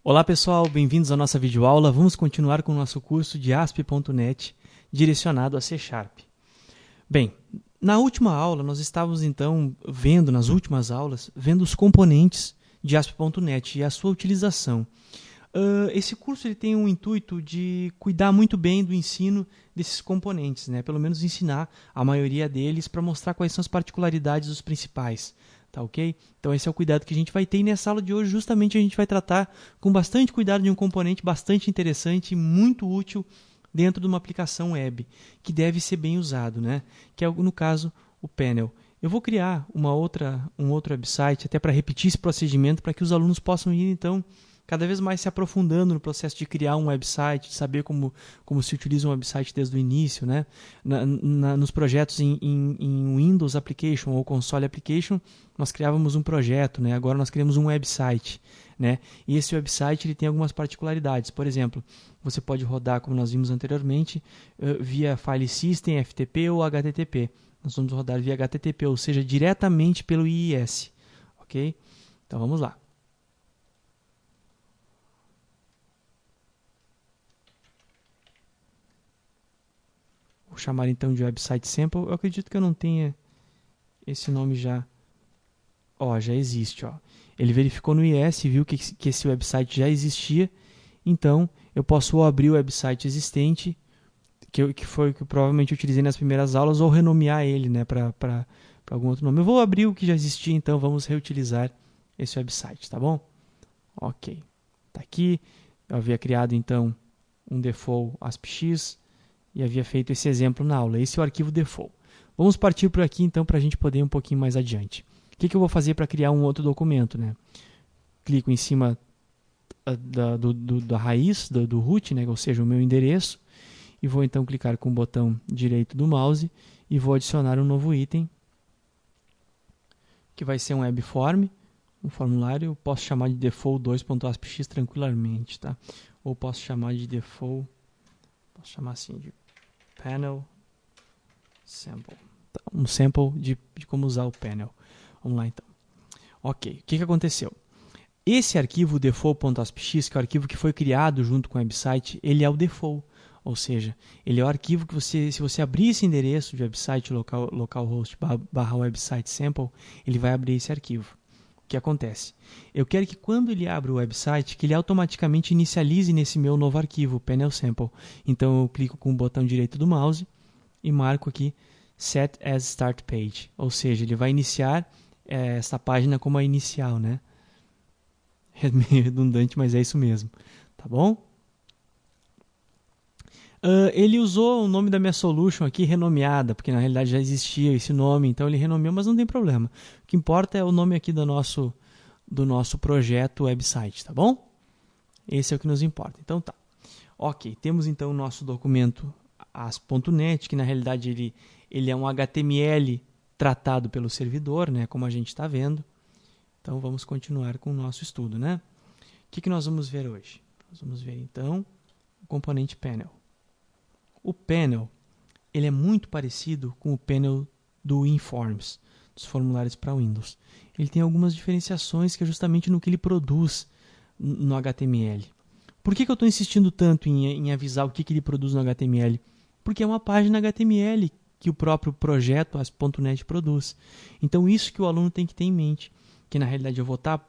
Olá pessoal, bem-vindos à nossa videoaula. Vamos continuar com o nosso curso de ASP.NET direcionado a C#. Bem, na última aula nós estávamos então vendo, nas últimas aulas, vendo os componentes de ASP.NET e a sua utilização. Esse curso ele tem um intuito de cuidar muito bem do ensino desses componentes, né? Pelo menos ensinar a maioria deles para mostrar quais são as particularidades dos principais. Tá, ok? Então esse é o cuidado que a gente vai ter, e nessa aula de hoje justamente a gente vai tratar com bastante cuidado de um componente bastante interessante e muito útil dentro de uma aplicação web, que deve ser bem usado, né? Que é, no caso, o panel. Eu vou criar um outro website até para repetir esse procedimento, para que os alunos possam ir então cada vez mais se aprofundando no processo de criar um website, de saber como se utiliza um website desde o início, né? Nos projetos em Windows Application ou Console Application, nós criávamos um projeto, né? Agora nós criamos um website, né? E esse website ele tem algumas particularidades. Por exemplo, você pode rodar, como nós vimos anteriormente, via File System, FTP ou HTTP. Nós vamos rodar via HTTP, ou seja, diretamente pelo IIS, ok? Então vamos lá. Vou chamar então de website sample. Eu acredito que eu não tenha esse nome já. Ó, já existe, ó. Ele verificou no IIS e viu que esse website já existia. Então, eu posso ou abrir o website existente, que foi o que eu provavelmente utilizei nas primeiras aulas, ou renomear ele, né, para algum outro nome. Eu vou abrir o que já existia, então vamos reutilizar esse website, tá bom? Ok. Tá aqui. Eu havia criado então um default ASPX e havia feito esse exemplo na aula. Esse é o arquivo default. Vamos partir por aqui então para a gente poder ir um pouquinho mais adiante. O que eu vou fazer para criar um outro documento, né? Clico em cima da raiz, do root, né? Ou seja, o meu endereço, e vou então clicar com o botão direito do mouse e vou adicionar um novo item, que vai ser um webform, um formulário. Eu posso chamar de default2.aspx tranquilamente, tá? Ou posso chamar de default, posso chamar assim de panel sample. Tá, um sample de como usar o panel. Vamos lá então. Ok, o que aconteceu? Esse arquivo default.aspx, que é o arquivo que foi criado junto com o website, ele é o default. Ou seja, ele é o arquivo que se você abrir esse endereço de website localhost /website sample, ele vai abrir esse arquivo. O que acontece? Eu quero que quando ele abra o website, que ele automaticamente inicialize nesse meu novo arquivo, panel sample. Então eu clico com o botão direito do mouse e marco aqui Set as Start Page. Ou seja, ele vai iniciar essa página como a inicial, né? É meio redundante, mas é isso mesmo. Tá bom? Ele usou o nome da minha solution aqui renomeada, porque na realidade já existia esse nome, então ele renomeou, mas não tem problema. O que importa é o nome aqui do nosso projeto website, tá bom? Esse é o que nos importa. Então tá. Ok, temos então o nosso documento ASP.NET, que na realidade ele é um HTML tratado pelo servidor, né, como a gente está vendo. Então vamos continuar com o nosso estudo, né? O que nós vamos ver hoje? Nós vamos ver então o componente panel. O panel ele é muito parecido com o panel do WinForms, dos formulários para Windows. Ele tem algumas diferenciações que é justamente no que ele produz no HTML. Por que eu estou insistindo tanto em avisar o que ele produz no HTML? Porque é uma página HTML que o próprio projeto ASP.NET produz. Então isso que o aluno tem que ter em mente, que na realidade eu vou estar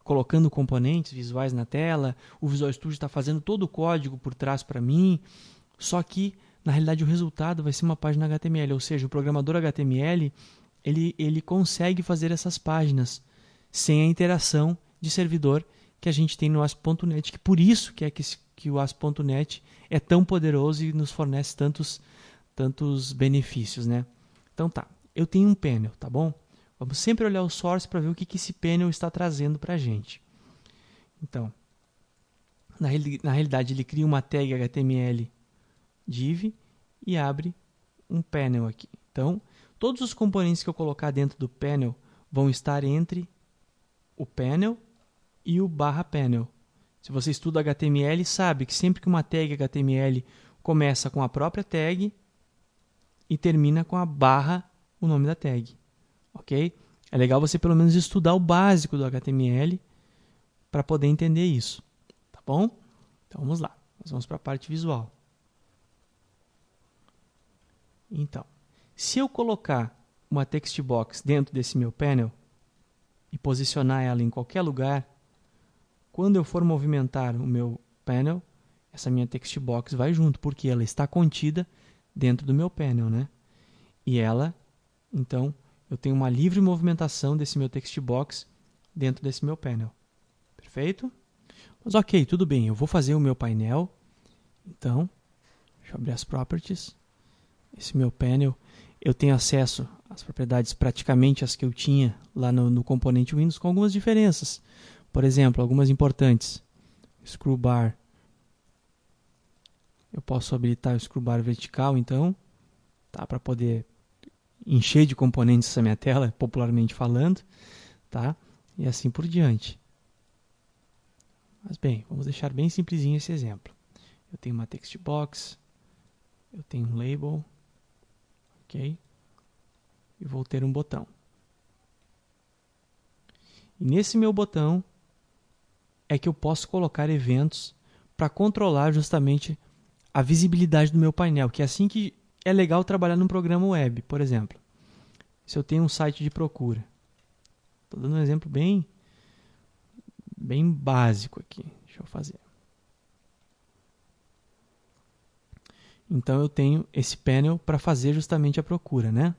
colocando componentes visuais na tela, o Visual Studio está fazendo todo o código por trás para mim, só que na realidade o resultado vai ser uma página HTML, ou seja, o programador HTML ele consegue fazer essas páginas sem a interação de servidor que a gente tem no ASP.NET, que por isso que o ASP.NET é tão poderoso e nos fornece tantos benefícios, né? Então tá, eu tenho um panel, tá bom? Vamos sempre olhar o source para ver o que esse panel está trazendo para a gente. Então, na realidade ele cria uma tag HTML div e abre um panel aqui. Então, todos os componentes que eu colocar dentro do panel vão estar entre o panel e o /panel. Se você estuda HTML, sabe que sempre que uma tag HTML começa com a própria tag e termina com a barra, o nome da tag. Ok? É legal você pelo menos estudar o básico do HTML para poder entender isso. bom? Então vamos lá, nós vamos para a parte visual. Então, se eu colocar uma text box dentro desse meu panel e posicionar ela em qualquer lugar, quando eu for movimentar o meu panel, essa minha text box vai junto, porque ela está contida dentro do meu panel, né? E ela, então, eu tenho uma livre movimentação desse meu text box dentro desse meu panel. Perfeito? Mas ok, tudo bem, eu vou fazer o meu painel. Então, deixa eu abrir as properties. Esse meu panel, eu tenho acesso às propriedades praticamente as que eu tinha lá no componente Windows, com algumas diferenças. Por exemplo, algumas importantes. Scroll bar. Eu posso habilitar o scroll bar vertical, então, tá, para poder encher de componentes essa minha tela, popularmente falando, tá? E assim por diante. Mas bem, vamos deixar bem simplesinho esse exemplo. Eu tenho uma text box, eu tenho um label, ok? E vou ter um botão. E nesse meu botão é que eu posso colocar eventos para controlar justamente a visibilidade do meu painel, que é assim que é legal trabalhar num programa web, por exemplo. Se eu tenho um site de procura. Estou dando um exemplo bem básico aqui. Deixa eu fazer. Então eu tenho esse panel para fazer justamente a procura, né?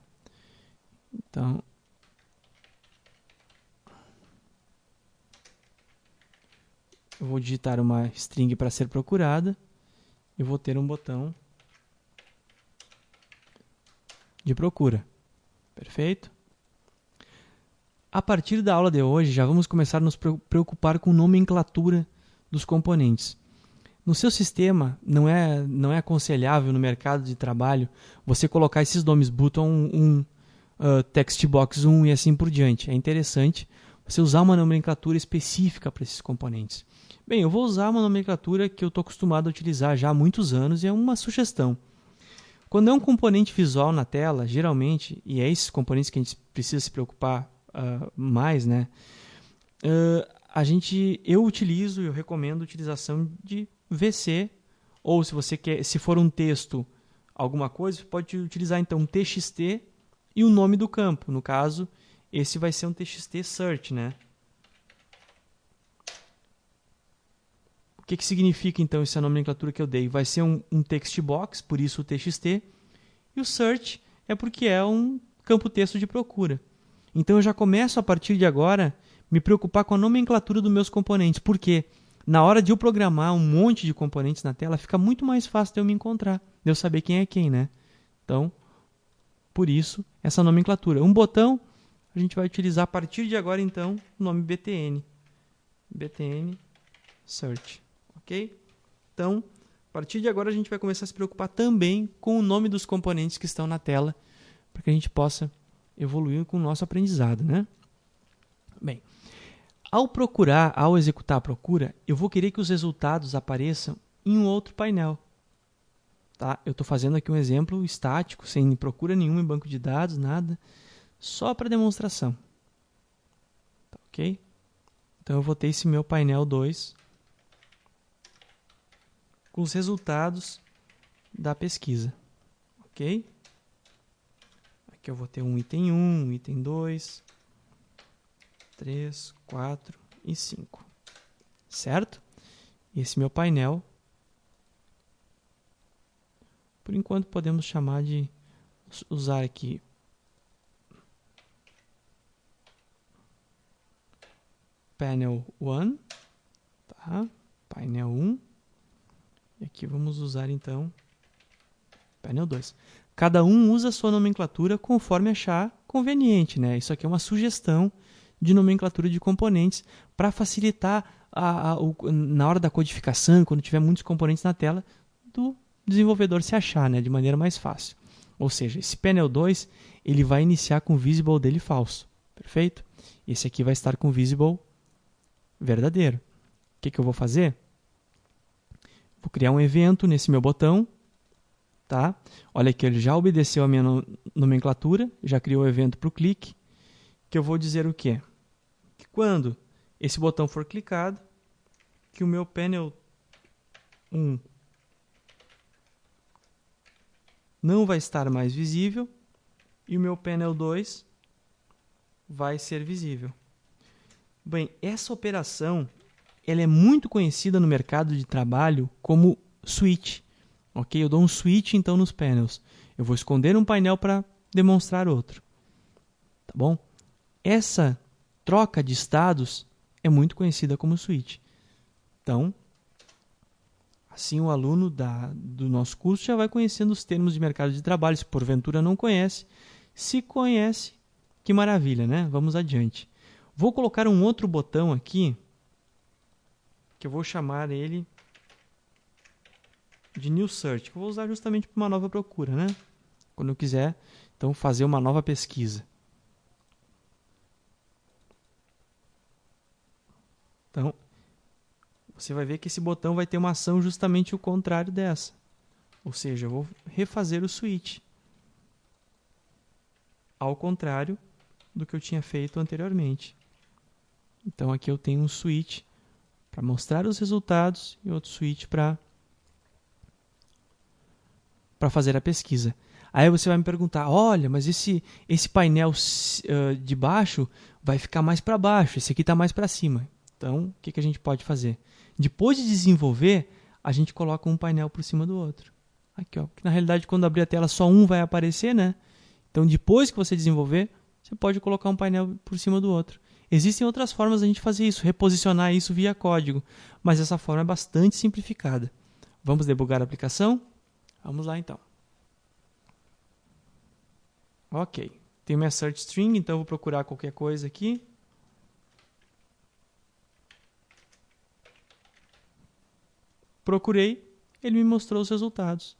Então, eu vou digitar uma string para ser procurada e vou ter um botão de procura. Perfeito? A partir da aula de hoje, já vamos começar a nos preocupar com nomenclatura dos componentes. No seu sistema, não é aconselhável no mercado de trabalho você colocar esses nomes button 1, textbox 1 e assim por diante. É interessante você usar uma nomenclatura específica para esses componentes. Bem, eu vou usar uma nomenclatura que eu estou acostumado a utilizar já há muitos anos e é uma sugestão. Quando é um componente visual na tela, geralmente, e é esses componentes que a gente precisa se preocupar mais, né? Eu recomendo a utilização de VC, ou se você quer, se for um texto, alguma coisa, você pode utilizar então um TXT e o nome do campo. No caso, esse vai ser um TXT search, né? O que significa então essa nomenclatura que eu dei? Vai ser um text box, por isso o TXT, e o search é porque é um campo texto de procura. Então eu já começo a partir de agora me preocupar com a nomenclatura dos meus componentes, porque na hora de eu programar um monte de componentes na tela, fica muito mais fácil de eu me encontrar, de eu saber quem é quem, né? Então, por isso, essa nomenclatura. Um botão, a gente vai utilizar a partir de agora, então, o nome BTN. BTN Search, ok? Então, a partir de agora, a gente vai começar a se preocupar também com o nome dos componentes que estão na tela, para que a gente possa evoluir com o nosso aprendizado, né? Bem, ao executar a procura, eu vou querer que os resultados apareçam em um outro painel. Tá? Eu estou fazendo aqui um exemplo estático, sem procura nenhuma em banco de dados, nada, só para demonstração. Tá, ok? Então eu vou ter esse meu painel 2 com os resultados da pesquisa. Ok? Aqui eu vou ter um item 1, um item 2, 3, 4 e 5. Certo? Esse meu painel, por enquanto podemos chamar de usar aqui Panel 1, tá? Painel 1, e aqui vamos usar então Panel 2. Cada um usa a sua nomenclatura conforme achar conveniente, né? Isso aqui é uma sugestão de nomenclatura de componentes para facilitar na hora da codificação, quando tiver muitos componentes na tela, do desenvolvedor se achar, né? De maneira mais fácil. Ou seja, esse Panel 2 ele vai iniciar com o visible dele falso. Perfeito? Esse aqui vai estar com o visible verdadeiro. O que eu vou fazer? Vou criar um evento nesse meu botão. Tá? Olha aqui, ele já obedeceu a minha nomenclatura, já criou o evento para o clique, que eu vou dizer o quê? Que quando esse botão for clicado, que o meu panel 1 não vai estar mais visível e o meu panel 2 vai ser visível. Bem, essa operação ela é muito conhecida no mercado de trabalho como switch. Ok? Eu dou um switch então nos panels. Eu vou esconder um painel para demonstrar outro. Tá bom? Essa troca de estados é muito conhecida como switch. Então, assim o aluno do nosso curso já vai conhecendo os termos de mercado de trabalho. Se porventura não conhece, se conhece, que maravilha, né? Vamos adiante. Vou colocar um outro botão aqui, que eu vou chamar ele de New Search, que eu vou usar justamente para uma nova procura, né? Quando eu quiser, então, fazer uma nova pesquisa. Então, você vai ver que esse botão vai ter uma ação justamente o contrário dessa. Ou seja, eu vou refazer o switch ao contrário do que eu tinha feito anteriormente. Então, aqui eu tenho um switch para mostrar os resultados e outro switch para fazer a pesquisa. Aí você vai me perguntar, olha, mas esse painel de baixo vai ficar mais para baixo, esse aqui está mais para cima. Então, o que a gente pode fazer? Depois de desenvolver, a gente coloca um painel por cima do outro. Aqui, ó, porque na realidade, quando abrir a tela, só um vai aparecer, né? Então, depois que você desenvolver, você pode colocar um painel por cima do outro. Existem outras formas de a gente fazer isso, reposicionar isso via código, mas essa forma é bastante simplificada. Vamos debugar a aplicação? Vamos lá, então. Ok, tem minha search string, então eu vou procurar qualquer coisa aqui. Procurei, ele me mostrou os resultados.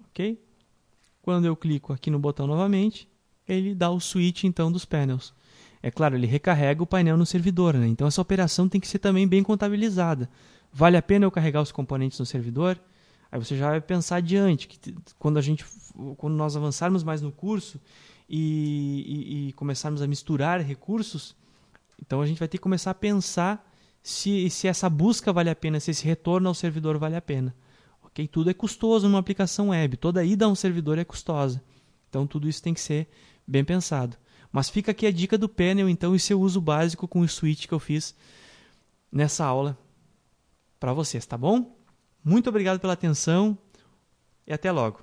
Ok? Quando eu clico aqui no botão novamente, ele dá o switch então dos panels. É claro, ele recarrega o painel no servidor, né? Então essa operação tem que ser também bem contabilizada. Vale a pena eu carregar os componentes no servidor? Aí você já vai pensar adiante, que quando nós avançarmos mais no curso e começarmos a misturar recursos, então a gente vai ter que começar a pensar se essa busca vale a pena, se esse retorno ao servidor vale a pena. Okay? Tudo é custoso numa aplicação web, toda ida a um servidor é custosa. Então tudo isso tem que ser bem pensado. Mas fica aqui a dica do panel, então, e seu uso básico com o switch que eu fiz nessa aula para vocês, tá bom? Muito obrigado pela atenção e até logo.